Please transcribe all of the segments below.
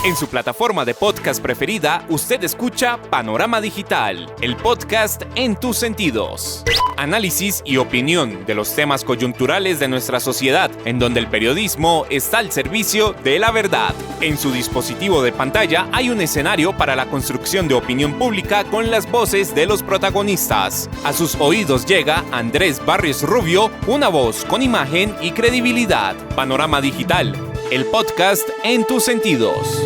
En su plataforma de podcast preferida, usted escucha Panorama Digital, el podcast en tus sentidos. Análisis y opinión de los temas coyunturales de nuestra sociedad, en donde el periodismo está al servicio de la verdad. En su dispositivo de pantalla hay un escenario para la construcción de opinión pública con las voces de los protagonistas. A sus oídos llega Andrés Barrios Rubio, una voz con imagen y credibilidad. Panorama Digital, el podcast en tus sentidos.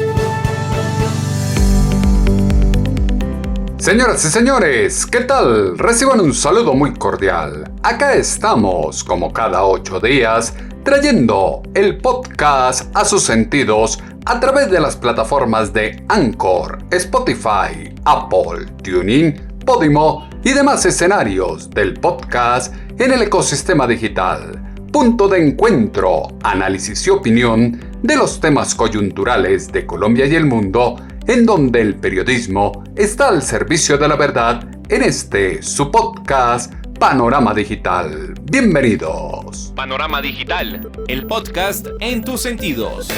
Señoras y señores, ¿qué tal? Reciban un saludo muy cordial. Acá estamos, como cada 8 días, trayendo el podcast a sus sentidos a través de las plataformas de Anchor, Spotify, Apple, TuneIn, Podimo y demás escenarios del podcast en el ecosistema digital. Punto de encuentro, análisis y opinión de los temas coyunturales de Colombia y el mundo, en donde el periodismo está al servicio de la verdad en este, su podcast, Panorama Digital. Bienvenidos. Panorama Digital, el podcast en tus sentidos.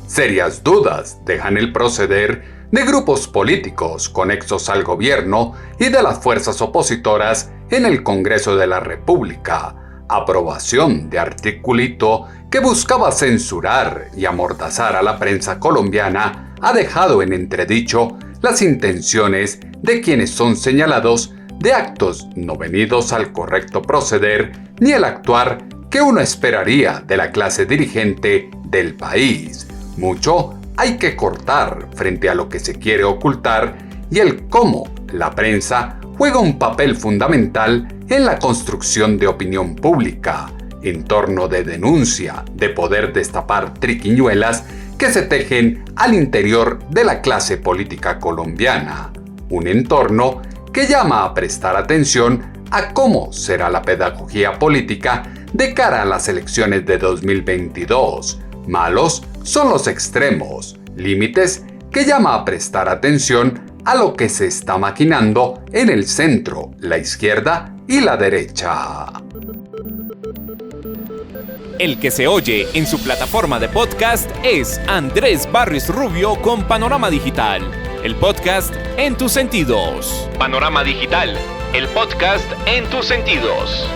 Serias dudas dejan el proceder de grupos políticos conexos al gobierno y de las fuerzas opositoras en el Congreso de la República. Aprobación de articulito que buscaba censurar y amordazar a la prensa colombiana ha dejado en entredicho las intenciones de quienes son señalados de actos no venidos al correcto proceder ni el actuar que uno esperaría de la clase dirigente del país. Mucho hay que cortar frente a lo que se quiere ocultar y el cómo la prensa juega un papel fundamental en la construcción de opinión pública, entorno de denuncia, de poder destapar triquiñuelas que se tejen al interior de la clase política colombiana. Un entorno que llama a prestar atención a cómo será la pedagogía política de cara a las elecciones de 2022. Malos son los extremos, límites que llama a prestar atención a lo que se está maquinando en el centro, la izquierda y la derecha. El que se oye en su plataforma de podcast es Andrés Barrios Rubio con Panorama Digital, el podcast en tus sentidos. Panorama Digital, el podcast en tus sentidos.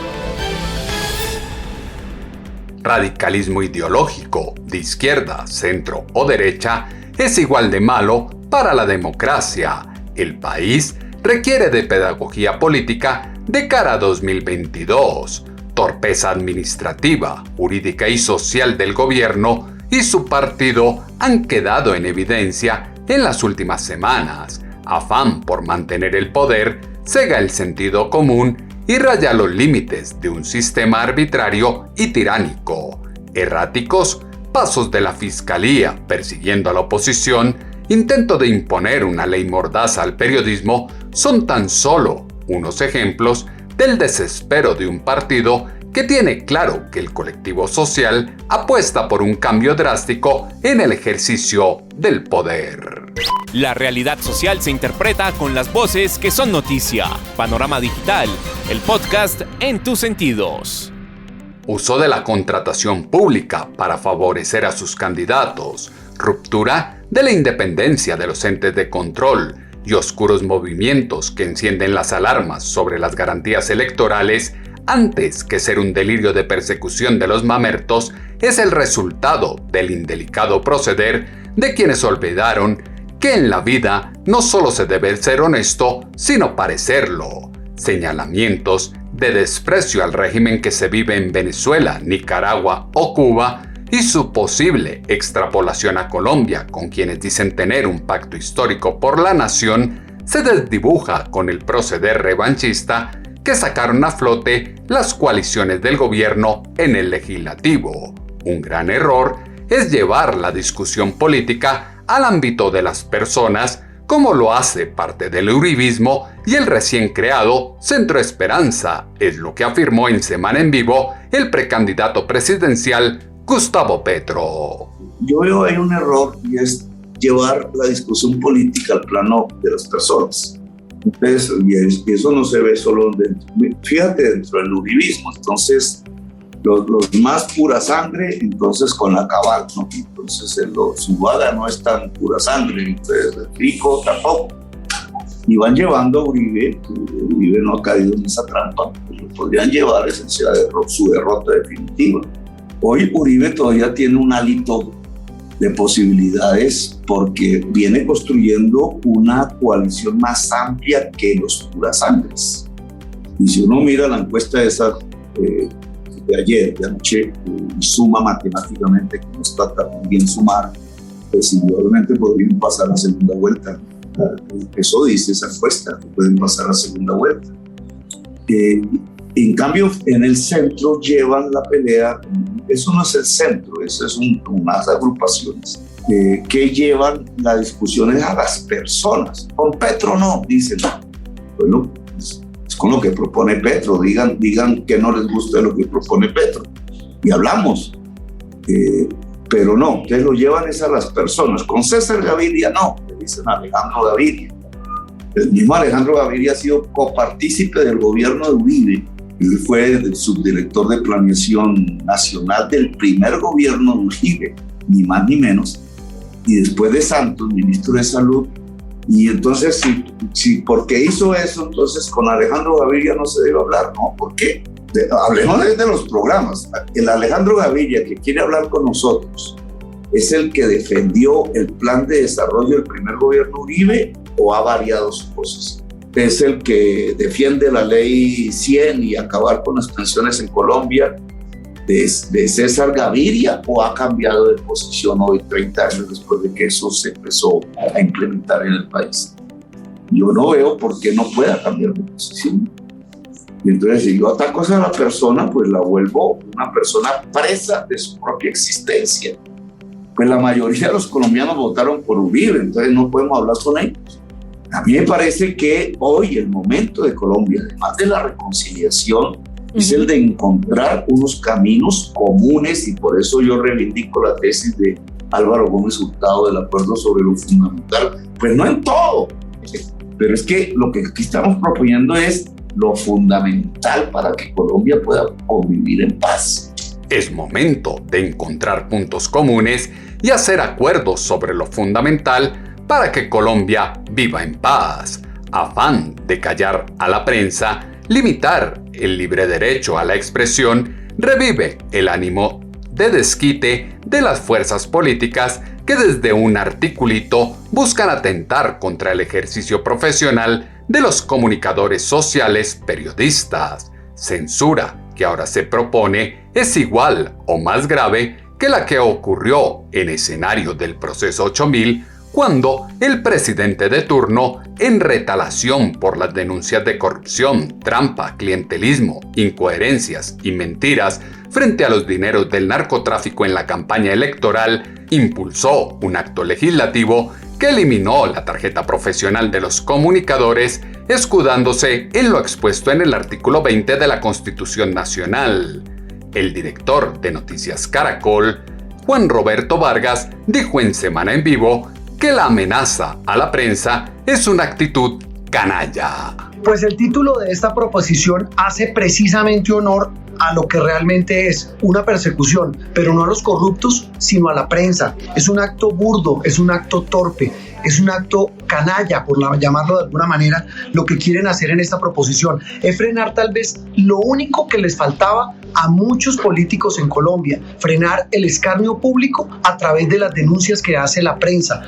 Radicalismo ideológico de izquierda, centro o derecha es igual de malo para la democracia. El país requiere de pedagogía política de cara a 2022. Torpeza administrativa, jurídica y social del gobierno y su partido han quedado en evidencia en las últimas semanas. Afán por mantener el poder cega el sentido común y raya los límites de un sistema arbitrario y tiránico. Erráticos pasos de la Fiscalía persiguiendo a la oposición, intento de imponer una ley mordaza al periodismo son tan solo unos ejemplos del desespero de un partido que tiene claro que el colectivo social apuesta por un cambio drástico en el ejercicio del poder. La realidad social se interpreta con las voces que son noticia. Panorama Digital, el podcast en tus sentidos. Uso de la contratación pública para favorecer a sus candidatos. Ruptura de la independencia de los entes de control y oscuros movimientos que encienden las alarmas sobre las garantías electorales antes que ser un delirio de persecución de los mamertos es el resultado del indelicado proceder de quienes olvidaron que en la vida no solo se debe ser honesto, sino parecerlo. Señalamientos de desprecio al régimen que se vive en Venezuela, Nicaragua o Cuba y su posible extrapolación a Colombia con quienes dicen tener un pacto histórico por la nación se desdibuja con el proceder revanchista que sacaron a flote las coaliciones del gobierno en el legislativo. Un gran error es llevar la discusión política al ámbito de las personas, como lo hace parte del uribismo y el recién creado Centro Esperanza, es lo que afirmó en Semana en Vivo el precandidato presidencial Gustavo Petro. Yo veo ahí un error y es llevar la discusión política al plano de las personas. Entonces, y eso no se ve solo dentro, fíjate, dentro del uribismo. Entonces, Los más pura sangre, entonces con la cabal, ¿no? Entonces Zuluaga no es tan pura sangre, entonces el Rico tampoco. Y van llevando a Uribe, Uribe no ha caído en esa trampa, pues lo podrían llevar, esa sea su derrota definitiva. Hoy Uribe todavía tiene un hálito de posibilidades porque viene construyendo una coalición más amplia que los purasangres. Y si uno mira la encuesta esa de ayer, de anoche, suma matemáticamente, que no está tan bien sumar, pues indudablemente podrían pasar a segunda vuelta. Eso dice esa encuesta, que pueden pasar a segunda vuelta. En cambio, en el centro llevan la pelea, eso no es el centro, eso es unas agrupaciones que llevan las discusiones a las personas. Con Petro no, dicen. Bueno, es con lo que propone Petro, digan que no les gusta lo que propone Petro. Y hablamos, pero no, ustedes lo llevan es a las personas. Con César Gaviria no, le dicen a Alejandro Gaviria. El mismo Alejandro Gaviria ha sido copartícipe del gobierno de Uribe. Él fue el subdirector de planeación nacional del primer gobierno de Uribe, ni más ni menos. Y después de Santos, ministro de Salud. Y entonces, si porque hizo eso, entonces con Alejandro Gaviria no se debe hablar, ¿no? ¿Por qué? Hablemos de los programas. El Alejandro Gaviria que quiere hablar con nosotros es el que defendió el plan de desarrollo del primer gobierno Uribe o ha variado sus cosas. Es el que defiende la ley 100 y acabar con las pensiones en Colombia de César Gaviria o ha cambiado de posición hoy 30 años después de que eso se empezó a implementar en el país. Yo no veo por qué no pueda cambiar de posición. Y entonces si yo ataco a la persona, pues la vuelvo una persona presa de su propia existencia. Pues la mayoría de los colombianos votaron por Uribe, entonces no podemos hablar con ellos. A mí me parece que hoy el momento de Colombia, además de la reconciliación, es el de encontrar unos caminos comunes, y por eso yo reivindico la tesis de Álvaro Gómez Hurtado del acuerdo sobre lo fundamental. Pues no en todo, pero es que lo que aquí estamos proponiendo es lo fundamental para que Colombia pueda convivir en paz. Es momento de encontrar puntos comunes y hacer acuerdos sobre lo fundamental para que Colombia viva en paz. Afán de callar a la prensa, limitar el libre derecho a la expresión, revive el ánimo de desquite de las fuerzas políticas que desde un articulito buscan atentar contra el ejercicio profesional de los comunicadores sociales periodistas. Censura que ahora se propone es igual o más grave que la que ocurrió en escenario del proceso 8000, cuando el presidente de turno, en retaliación por las denuncias de corrupción, trampa, clientelismo, incoherencias y mentiras frente a los dineros del narcotráfico en la campaña electoral, impulsó un acto legislativo que eliminó la tarjeta profesional de los comunicadores, escudándose en lo expuesto en el artículo 20 de la Constitución Nacional. El director de Noticias Caracol, Juan Roberto Vargas, dijo en Semana en Vivo que la amenaza a la prensa es una actitud canalla. Pues el título de esta proposición hace precisamente honor a lo que realmente es una persecución, pero no a los corruptos, sino a la prensa. Es un acto burdo, es un acto torpe, es un acto canalla, por llamarlo de alguna manera, lo que quieren hacer en esta proposición. Es frenar tal vez lo único que les faltaba a muchos políticos en Colombia, frenar el escarnio público a través de las denuncias que hace la prensa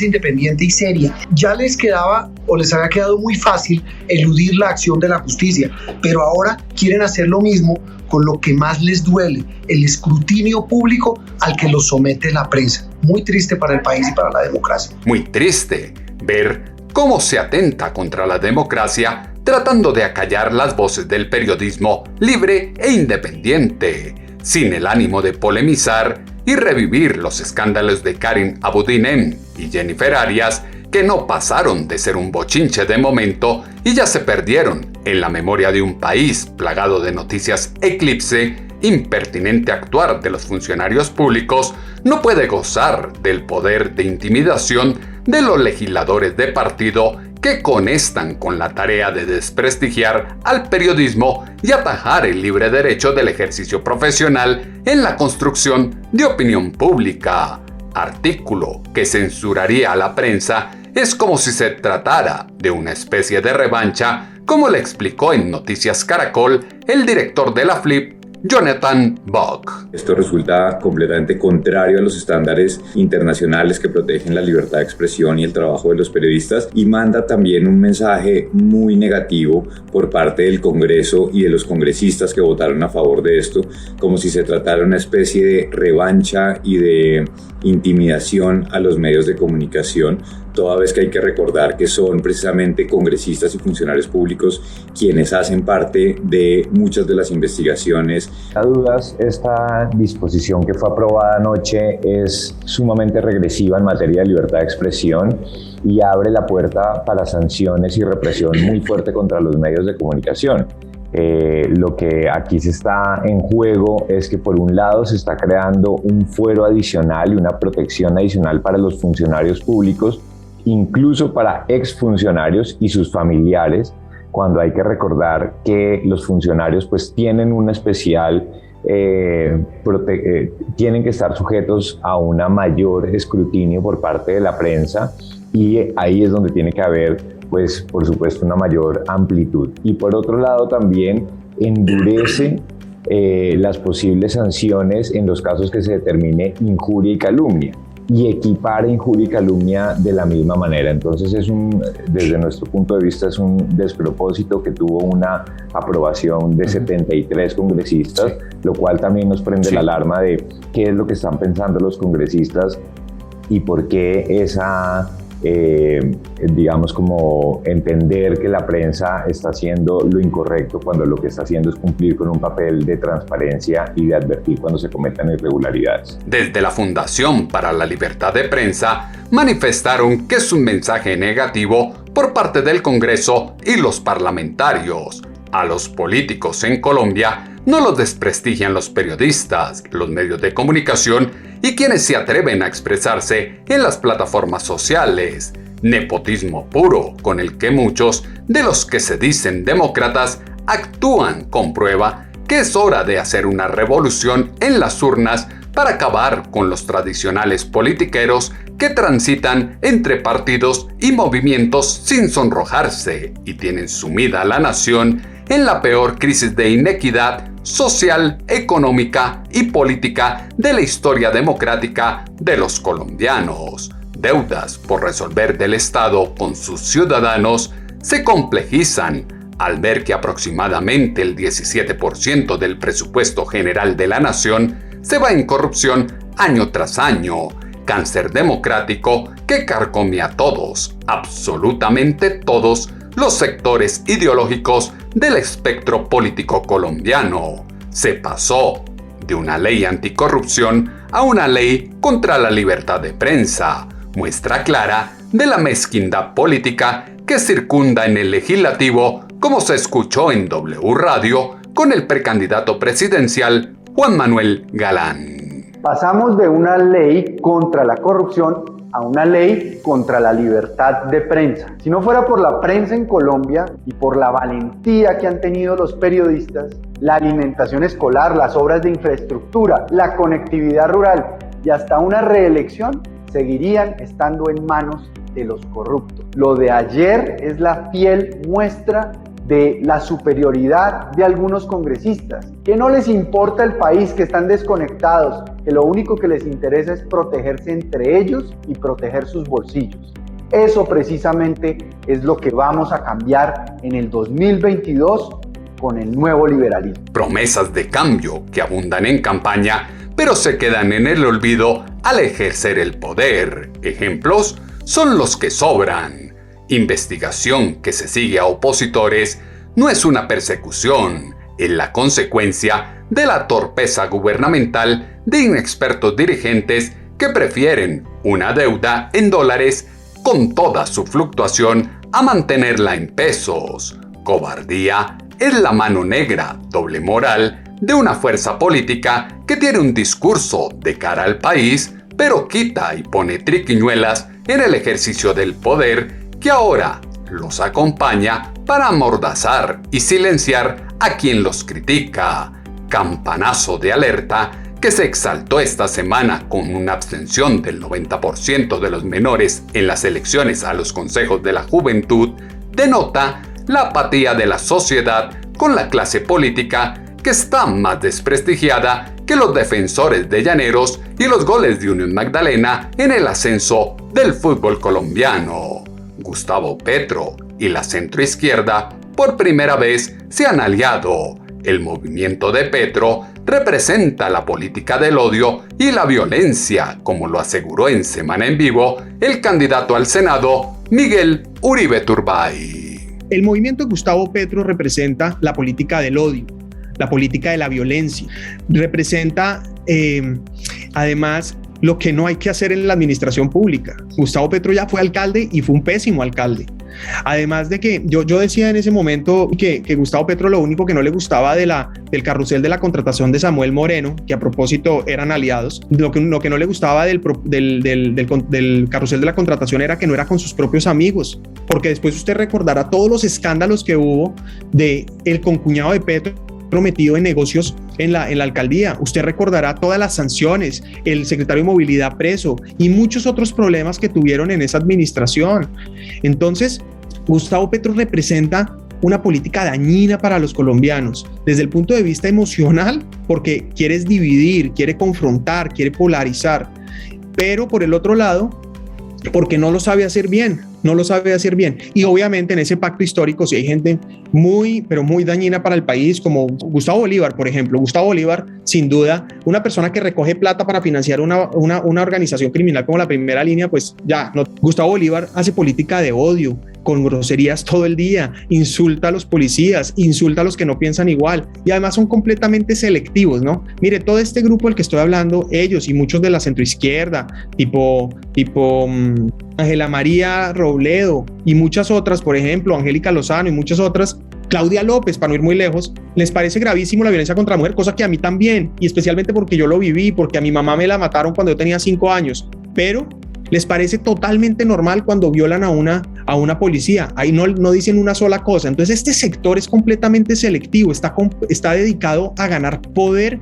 independiente y seria. Ya les quedaba o les había quedado muy fácil eludir la acción de la justicia, pero ahora quieren hacer lo mismo con lo que más les duele, el escrutinio público al que los somete la prensa. Muy triste para el país y para la democracia. Muy triste ver cómo se atenta contra la democracia tratando de acallar las voces del periodismo libre e independiente, sin el ánimo de polemizar y revivir los escándalos de Karen Abudinen y Jennifer Arias, que no pasaron de ser un bochinche de momento y ya se perdieron en la memoria de un país plagado de noticias eclipse. Impertinente actuar de los funcionarios públicos no puede gozar del poder de intimidación de los legisladores de partido que conectan con la tarea de desprestigiar al periodismo y atajar el libre derecho del ejercicio profesional en la construcción de opinión pública. Artículo que censuraría a la prensa es como si se tratara de una especie de revancha, como le explicó en Noticias Caracol el director de la FLIP, Jonathan Buck. Esto resulta completamente contrario a los estándares internacionales que protegen la libertad de expresión y el trabajo de los periodistas, y manda también un mensaje muy negativo por parte del Congreso y de los congresistas que votaron a favor de esto, como si se tratara de una especie de revancha y de intimidación a los medios de comunicación, toda vez que hay que recordar que son precisamente congresistas y funcionarios públicos quienes hacen parte de muchas de las investigaciones. Sin dudas, esta disposición que fue aprobada anoche es sumamente regresiva en materia de libertad de expresión y abre la puerta para sanciones y represión muy fuerte contra los medios de comunicación. Lo que aquí se está en juego es que por un lado se está creando un fuero adicional y una protección adicional para los funcionarios públicos, incluso para exfuncionarios y sus familiares, cuando hay que recordar que los funcionarios pues tienen una especial, tienen que estar sujetos a una mayor escrutinio por parte de la prensa, y ahí es donde tiene que haber pues por supuesto una mayor amplitud. Y por otro lado también endurece las posibles sanciones en los casos que se determine injuria y calumnia, y equipara injuria y calumnia de la misma manera. Entonces desde nuestro punto de vista es un despropósito que tuvo una aprobación de 73 congresistas, lo cual también nos prende la alarma de qué es lo que están pensando los congresistas y por qué esa digamos como entender que la prensa está haciendo lo incorrecto cuando lo que está haciendo es cumplir con un papel de transparencia y de advertir cuando se cometan irregularidades. Desde la Fundación para la Libertad de Prensa manifestaron que es un mensaje negativo por parte del Congreso y los parlamentarios. A los políticos en Colombia no los desprestigian los periodistas, los medios de comunicación y quienes se atreven a expresarse en las plataformas sociales. Nepotismo puro con el que muchos de los que se dicen demócratas actúan con prueba que es hora de hacer una revolución en las urnas para acabar con los tradicionales politiqueros que transitan entre partidos y movimientos sin sonrojarse y tienen sumida a la nación en la peor crisis de inequidad social, económica y política de la historia democrática de los colombianos. Deudas por resolver del Estado con sus ciudadanos se complejizan al ver que aproximadamente el 17% del presupuesto general de la nación se va en corrupción año tras año, cáncer democrático que carcome a todos, absolutamente todos, los sectores ideológicos del espectro político colombiano. Se pasó de una ley anticorrupción a una ley contra la libertad de prensa, muestra clara de la mezquindad política que circunda en el legislativo, como se escuchó en W Radio con el precandidato presidencial Juan Manuel Galán. Pasamos de una ley contra la corrupción a una ley contra la libertad de prensa. Si no fuera por la prensa en Colombia y por la valentía que han tenido los periodistas, la alimentación escolar, las obras de infraestructura, la conectividad rural y hasta una reelección seguirían estando en manos de los corruptos. Lo de ayer es la fiel muestra de la superioridad de algunos congresistas, que no les importa el país, que están desconectados, que lo único que les interesa es protegerse entre ellos y proteger sus bolsillos. Eso precisamente es lo que vamos a cambiar en el 2022 con el nuevo liberalismo. Promesas de cambio que abundan en campaña, pero se quedan en el olvido al ejercer el poder. Ejemplos son los que sobran. Investigación que se sigue a opositores no es una persecución, es la consecuencia de la torpeza gubernamental de inexpertos dirigentes que prefieren una deuda en dólares con toda su fluctuación a mantenerla en pesos. Cobardía es la mano negra, doble moral, de una fuerza política que tiene un discurso de cara al país, pero quita y pone triquiñuelas en el ejercicio del poder, que ahora los acompaña para amordazar y silenciar a quien los critica. Campanazo de alerta que se exaltó esta semana con una abstención del 90% de los menores en las elecciones a los consejos de la juventud, denota la apatía de la sociedad con la clase política, que está más desprestigiada que los defensores de Llaneros y los goles de Unión Magdalena en el ascenso del fútbol colombiano. Gustavo Petro y la centroizquierda por primera vez se han aliado. El movimiento de Petro representa la política del odio y la violencia, como lo aseguró en Semana en Vivo el candidato al Senado, Miguel Uribe Turbay. El movimiento de Gustavo Petro representa la política del odio, la política de la violencia. Representa, además, lo que no hay que hacer en la administración pública. Gustavo Petro ya fue alcalde y fue un pésimo alcalde. Además de que yo decía en ese momento que Gustavo Petro lo único que no le gustaba del carrusel de la contratación de Samuel Moreno, que a propósito eran aliados, lo que no le gustaba del carrusel de la contratación era que no era con sus propios amigos, porque después usted recordará todos los escándalos que hubo de el concuñado de Petro metido en negocios en la alcaldía. Usted recordará todas las sanciones, el secretario de Movilidad preso y muchos otros problemas que tuvieron en esa administración. Entonces, Gustavo Petro representa una política dañina para los colombianos desde el punto de vista emocional, porque quiere dividir, quiere confrontar, quiere polarizar, pero por el otro lado, porque no lo sabe hacer bien. Y obviamente en ese pacto histórico sí hay gente muy dañina para el país, como Gustavo Bolívar, por ejemplo. Gustavo Bolívar, sin duda, una persona que recoge plata para financiar una organización criminal como la Primera Línea, pues ya, no. Gustavo Bolívar hace política de odio, con groserías todo el día, insulta a los policías, insulta a los que no piensan igual, y además son completamente selectivos, ¿no? Mire, todo este grupo del que estoy hablando, ellos y muchos de la centroizquierda, tipo Ángela María Robledo y muchas otras, por ejemplo, Angélica Lozano y muchas otras, Claudia López, para no ir muy lejos, les parece gravísimo la violencia contra la mujer, cosa que a mí también, y especialmente porque yo lo viví, porque a mi mamá me la mataron cuando yo tenía 5 años, pero les parece totalmente normal cuando violan a una policía. Ahí no dicen una sola cosa. Entonces este sector es completamente selectivo, está dedicado a ganar poder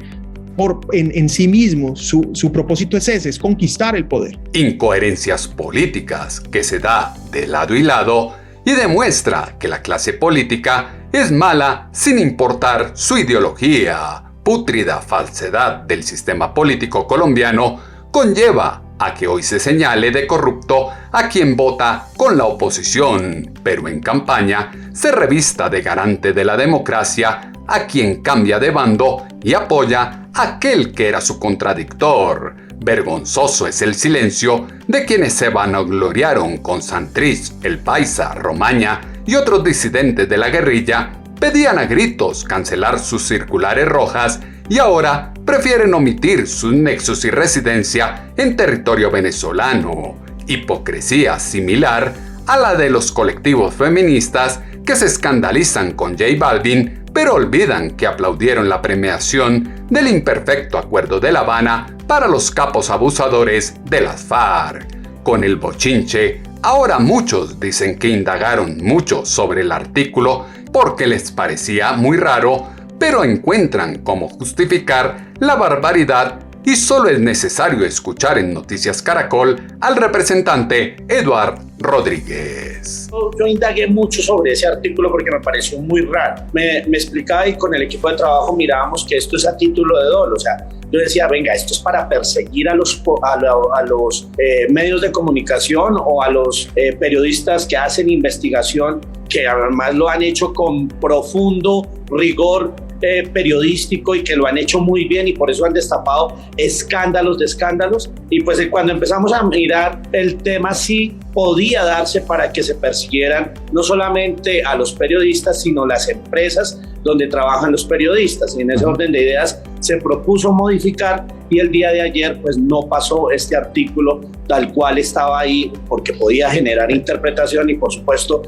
en sí mismo. Su propósito es ese, es conquistar el poder. Incoherencias políticas que se da de lado y lado y demuestra que la clase política es mala sin importar su ideología. Pútrida falsedad del sistema político colombiano conlleva a que hoy se señale de corrupto a quien vota con la oposición, pero en campaña se revista de garante de la democracia a quien cambia de bando y apoya a aquel que era su contradictor. Vergonzoso es el silencio de quienes se vanagloriaron con Santrich, El Paisa, Romaña y otros disidentes de la guerrilla, pedían a gritos cancelar sus circulares rojas y ahora prefieren omitir sus nexos y residencia en territorio venezolano. Hipocresía similar a la de los colectivos feministas que se escandalizan con J Balvin, pero olvidan que aplaudieron la premiación del imperfecto acuerdo de La Habana para los capos abusadores de las FARC. Con el bochinche, ahora muchos dicen que indagaron mucho sobre el artículo porque les parecía muy raro, pero encuentran cómo justificar la barbaridad y solo es necesario escuchar en Noticias Caracol al representante Eduard Rodríguez. Yo indagué mucho sobre ese artículo porque me pareció muy raro. Me explicaba y con el equipo de trabajo mirábamos que esto es a título de dolo. O sea, yo decía, venga, esto es para perseguir a los medios de comunicación o a los periodistas que hacen investigación, que además lo han hecho con profundo rigor periodístico y que lo han hecho muy bien y por eso han destapado escándalos de escándalos. Y pues cuando empezamos a mirar el tema, sí podía darse para que se persiguieran no solamente a los periodistas, sino las empresas donde trabajan los periodistas. Y en ese orden de ideas se propuso modificar y el día de ayer pues no pasó este artículo tal cual estaba ahí porque podía generar interpretación y por supuesto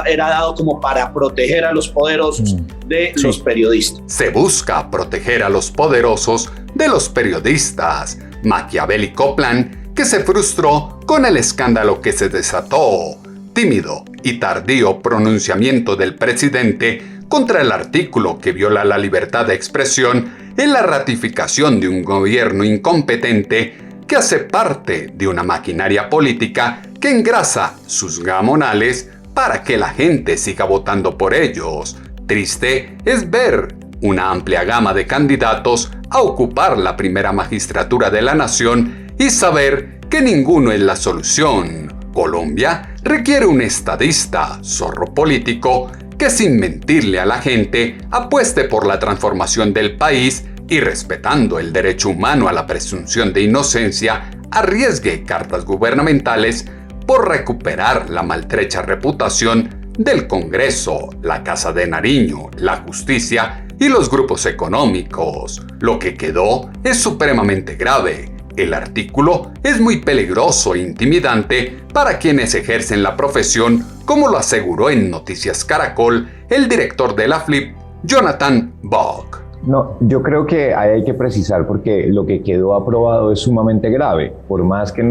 era dado como para proteger a los poderosos de los periodistas. Se busca proteger a los poderosos de los periodistas. Maquiavélico plan que se frustró con el escándalo que se desató. tímido y tardío pronunciamiento del presidente contra el artículo que viola la libertad de expresión es la ratificación de un gobierno incompetente que hace parte de una maquinaria política que engrasa sus gamonales para que la gente siga votando por ellos. Triste es ver una amplia gama de candidatos a ocupar la primera magistratura de la nación y saber que ninguno es la solución. Colombia requiere un estadista, zorro político, que sin mentirle a la gente apueste por la transformación del país y respetando el derecho humano a la presunción de inocencia, arriesgue cartas gubernamentales por recuperar la maltrecha reputación del Congreso, la Casa de Nariño, la justicia y los grupos económicos. Lo que quedó es supremamente grave. El artículo es muy peligroso e intimidante para quienes ejercen la profesión, como lo aseguró en Noticias Caracol el director de la FLIP, Jonathan Bock. No, yo creo que ahí hay que precisar porque lo que quedó aprobado es sumamente grave. Por más que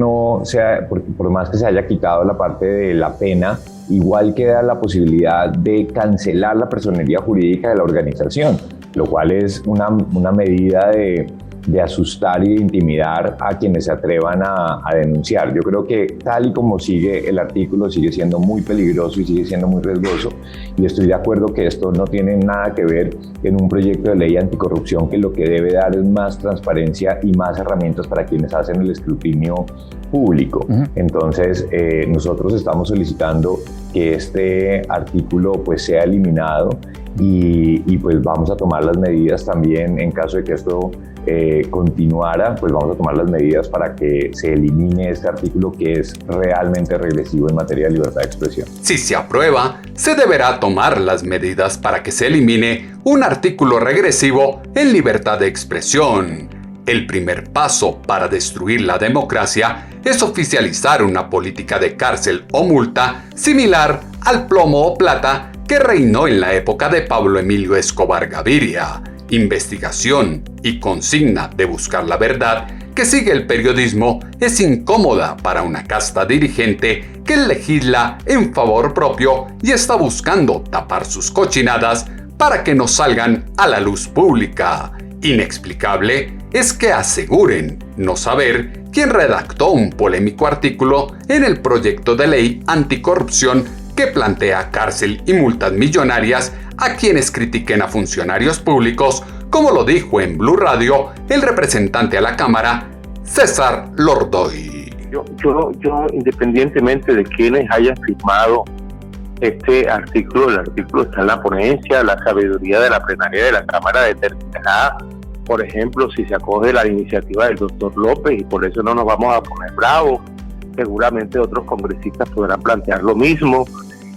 se haya quitado la parte de la pena, igual queda la posibilidad de cancelar la personería jurídica de la organización, lo cual es una medida de asustar y de intimidar a quienes se atrevan a denunciar. Yo creo que tal y como sigue el artículo sigue siendo muy peligroso y sigue siendo muy riesgoso, y estoy de acuerdo que esto no tiene nada que ver en un proyecto de ley anticorrupción que lo que debe dar es más transparencia y más herramientas para quienes hacen el escrutinio público. Entonces nosotros estamos solicitando que este artículo pues sea eliminado y pues vamos a tomar las medidas también en caso de que esto continuara, pues vamos a tomar las medidas para que se elimine este artículo que es realmente regresivo en materia de libertad de expresión. Si se aprueba, se deberá tomar las medidas para que se elimine un artículo regresivo en libertad de expresión. El primer paso para destruir la democracia es oficializar una política de cárcel o multa similar al plomo o plata que reinó en la época de Pablo Emilio Escobar Gaviria. Investigación y consigna de buscar la verdad que sigue el periodismo es incómoda para una casta dirigente que legisla en favor propio y está buscando tapar sus cochinadas para que no salgan a la luz pública. Inexplicable es que aseguren no saber quién redactó un polémico artículo en el proyecto de ley anticorrupción que plantea cárcel y multas millonarias a quienes critiquen a funcionarios públicos, como lo dijo en Blue Radio el representante a la Cámara, César Lordoy. Yo independientemente de quienes hayan firmado este artículo, el artículo está en la ponencia, la sabiduría de la plenaria de la Cámara determinará, por ejemplo, si se acoge la iniciativa del doctor López, y por eso no nos vamos a poner bravos. Seguramente otros congresistas podrán plantear lo mismo.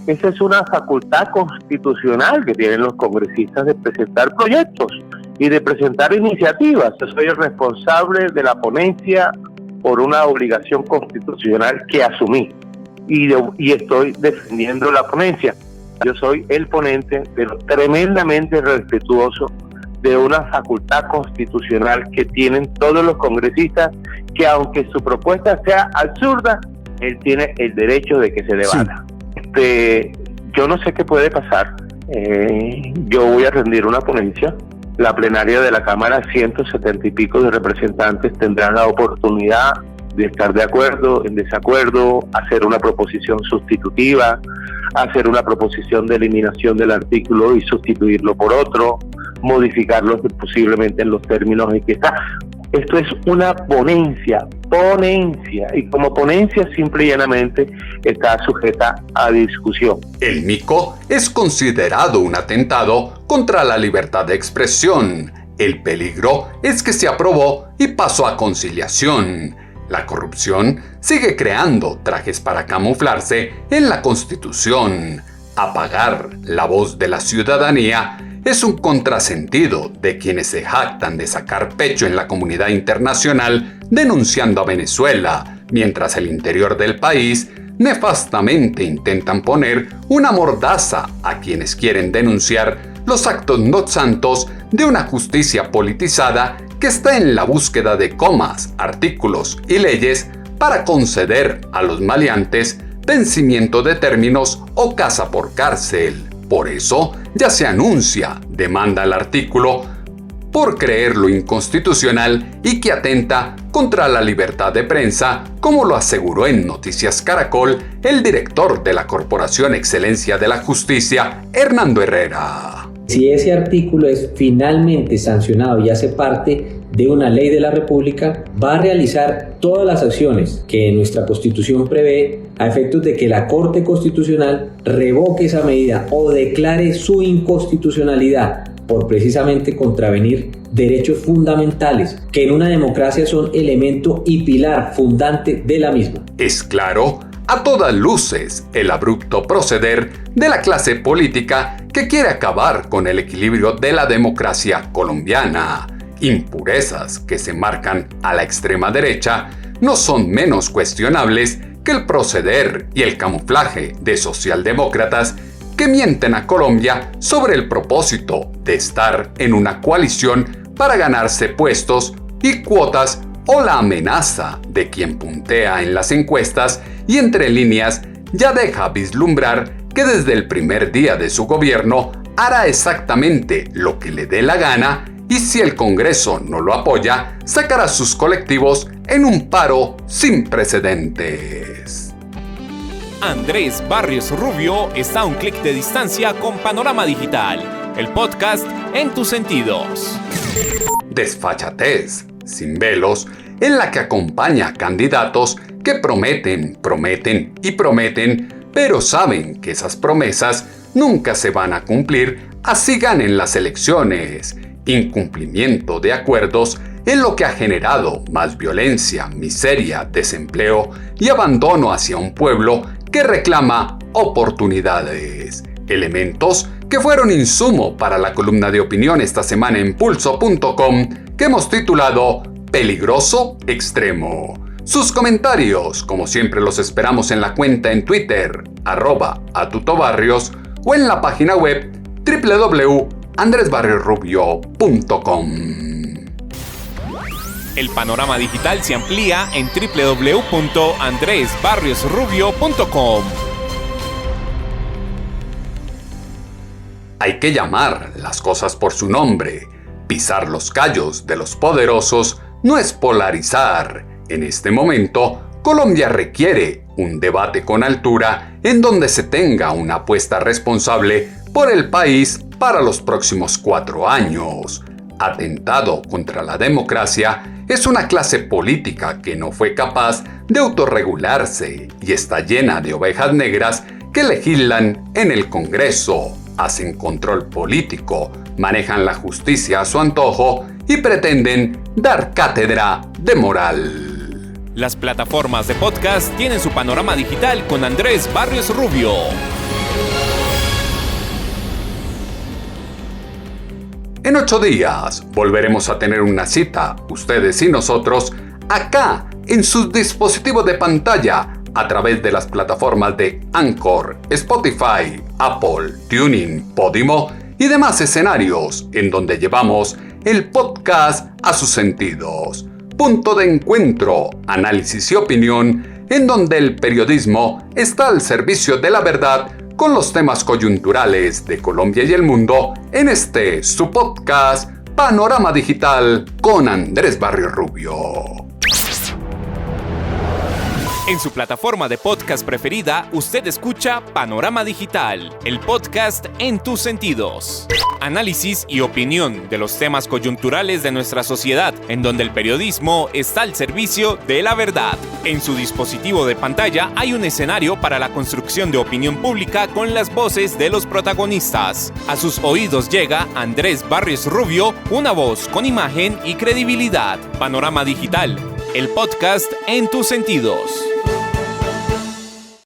Esa es una facultad constitucional que tienen los congresistas de presentar proyectos y de presentar iniciativas. Yo soy el responsable de la ponencia por una obligación constitucional que asumí y estoy defendiendo la ponencia. Yo soy el ponente, pero tremendamente respetuoso de una facultad constitucional que tienen todos los congresistas, que aunque su propuesta sea absurda, él tiene el derecho de que se debata. Yo no sé qué puede pasar. Yo voy a rendir una ponencia. La plenaria de la Cámara, 170 y pico de representantes tendrán la oportunidad de estar de acuerdo, en desacuerdo, hacer una proposición sustitutiva, hacer una proposición de eliminación del artículo y sustituirlo por otro, modificarlo posiblemente en los términos en que está. Esto es una ponencia, y como ponencia simple y llanamente está sujeta a discusión. El MICO es considerado un atentado contra la libertad de expresión. El peligro es que se aprobó y pasó a conciliación. La corrupción sigue creando trajes para camuflarse en la Constitución. Apagar la voz de la ciudadanía es un contrasentido de quienes se jactan de sacar pecho en la comunidad internacional denunciando a Venezuela, mientras el interior del país nefastamente intentan poner una mordaza a quienes quieren denunciar los actos no santos de una justicia politizada que está en la búsqueda de comas, artículos y leyes para conceder a los maleantes vencimiento de términos o casa por cárcel. Por eso ya se anuncia demanda al artículo por creerlo inconstitucional y que atenta contra la libertad de prensa, como lo aseguró en Noticias Caracol el director de la Corporación Excelencia de la Justicia, Hernando Herrera. Si ese artículo es finalmente sancionado y hace parte de una ley de la República, va a realizar todas las acciones que nuestra Constitución prevé a efectos de que la Corte Constitucional revoque esa medida o declare su inconstitucionalidad por precisamente contravenir derechos fundamentales que en una democracia son elemento y pilar fundante de la misma. Es claro, a todas luces, el abrupto proceder de la clase política que quiere acabar con el equilibrio de la democracia colombiana. Impurezas que se marcan a la extrema derecha no son menos cuestionables que el proceder y el camuflaje de socialdemócratas que mienten a Colombia sobre el propósito de estar en una coalición para ganarse puestos y cuotas, o la amenaza de quien puntea en las encuestas y entre líneas ya deja vislumbrar que desde el primer día de su gobierno hará exactamente lo que le dé la gana y si el Congreso no lo apoya, sacará sus colectivos en un paro sin precedentes. Andrés Barrios Rubio está a un clic de distancia con Panorama Digital, el podcast en tus sentidos. Desfachatez, sin velos, en la que acompaña a candidatos que prometen, pero saben que esas promesas nunca se van a cumplir, así ganen las elecciones. Incumplimiento de acuerdos en lo que ha generado más violencia, miseria, desempleo y abandono hacia un pueblo que reclama oportunidades. Elementos que fueron insumo para la columna de opinión esta semana en Pulso.com que hemos titulado Peligroso Extremo. Sus comentarios, como siempre, los esperamos en la cuenta en Twitter, @atutobarrios, o en la página web www.andresbarriosrubio.com. El panorama digital se amplía en www.andresbarriosrubio.com. Hay que llamar las cosas por su nombre. Pisar los callos de los poderosos no es polarizar. En este momento, Colombia requiere un debate con altura en donde se tenga una apuesta responsable por el país para los próximos 4 años. Atentado contra la democracia es una clase política que no fue capaz de autorregularse y está llena de ovejas negras que legislan en el Congreso, hacen control político, manejan la justicia a su antojo y pretenden dar cátedra de moral. Las plataformas de podcast tienen su panorama digital con Andrés Barrios Rubio. En 8 días volveremos a tener una cita, ustedes y nosotros, acá en sus dispositivos de pantalla, a través de las plataformas de Anchor, Spotify, Apple, TuneIn, Podimo y demás escenarios en donde llevamos el podcast a sus sentidos. Punto de encuentro, análisis y opinión, en donde el periodismo está al servicio de la verdad con los temas coyunturales de Colombia y el mundo en este su podcast Panorama Digital con Andrés Barrios Rubio. En su plataforma de podcast preferida, usted escucha Panorama Digital, el podcast en tus sentidos. Análisis y opinión de los temas coyunturales de nuestra sociedad, en donde el periodismo está al servicio de la verdad. En su dispositivo de pantalla hay un escenario para la construcción de opinión pública con las voces de los protagonistas. A sus oídos llega Andrés Barrios Rubio, una voz con imagen y credibilidad. Panorama Digital, el podcast en tus sentidos.